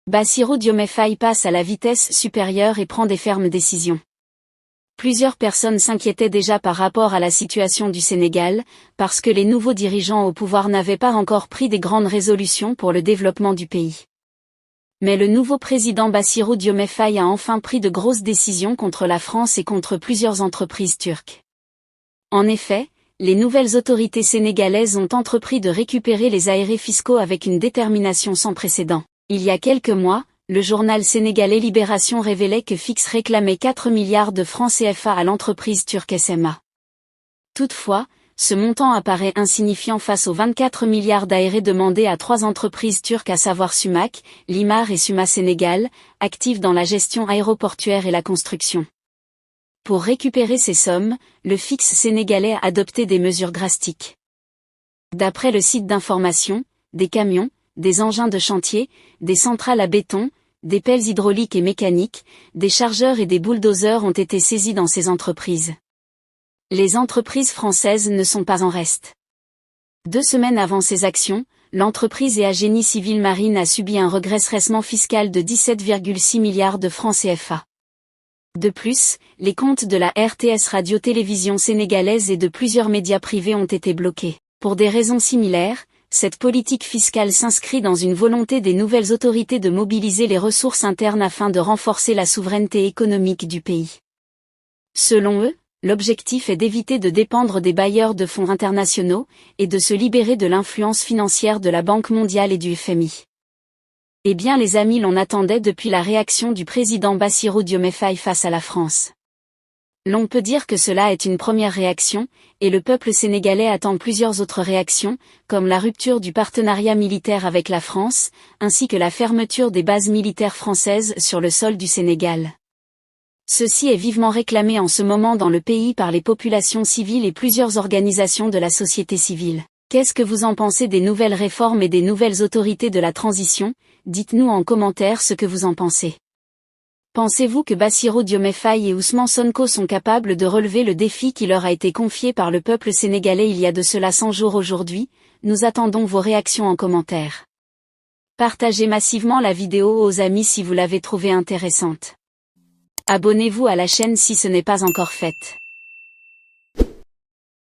Bassirou Diomaye Faye passe à la vitesse supérieure et prend des fermes décisions. Plusieurs personnes s'inquiétaient déjà par rapport à la situation du Sénégal, parce que les nouveaux dirigeants au pouvoir n'avaient pas encore pris des grandes résolutions pour le développement du pays. Mais le nouveau président Bassirou Diomaye Faye a enfin pris de grosses décisions contre la France et contre plusieurs entreprises turques. En effet, les nouvelles autorités sénégalaises ont entrepris de récupérer les aérés fiscaux avec une détermination sans précédent. Il y a quelques mois, le journal sénégalais Libération révélait que Fix réclamait 4 milliards de francs CFA à l'entreprise turque SMA. Toutefois, ce montant apparaît insignifiant face aux 24 milliards d'aérés demandés à 3 entreprises turques à savoir Sumac, Limar et Suma Sénégal, actives dans la gestion aéroportuaire et la construction. Pour récupérer ces sommes, le Fix sénégalais a adopté des mesures drastiques. D'après le site d'information, des camions, des engins de chantier, des centrales à béton, des pelles hydrauliques et mécaniques, des chargeurs et des bulldozers ont été saisis dans ces entreprises. Les entreprises françaises ne sont pas en reste. 2 semaines avant ces actions, l'entreprise et Génie Civil Marine a subi un redressement fiscal de 17,6 milliards de francs CFA. De plus, les comptes de la RTS radio-télévision sénégalaise et de plusieurs médias privés ont été bloqués. Pour des raisons similaires, cette politique fiscale s'inscrit dans une volonté des nouvelles autorités de mobiliser les ressources internes afin de renforcer la souveraineté économique du pays. Selon eux, l'objectif est d'éviter de dépendre des bailleurs de fonds internationaux, et de se libérer de l'influence financière de la Banque mondiale et du FMI. Eh bien les amis, l'on attendait depuis la réaction du président Bassirou Diomaye Faye face à la France. L'on peut dire que cela est une première réaction, et le peuple sénégalais attend plusieurs autres réactions, comme la rupture du partenariat militaire avec la France, ainsi que la fermeture des bases militaires françaises sur le sol du Sénégal. Ceci est vivement réclamé en ce moment dans le pays par les populations civiles et plusieurs organisations de la société civile. Qu'est-ce que vous en pensez des nouvelles réformes et des nouvelles autorités de la transition? Dites-nous en commentaire ce que vous en pensez. Pensez-vous que Bassirou Diomaye Faye et Ousmane Sonko sont capables de relever le défi qui leur a été confié par le peuple sénégalais il y a de cela 100 jours aujourd'hui? Nous attendons vos réactions en commentaire. Partagez massivement la vidéo aux amis si vous l'avez trouvée intéressante. Abonnez-vous à la chaîne si ce n'est pas encore fait.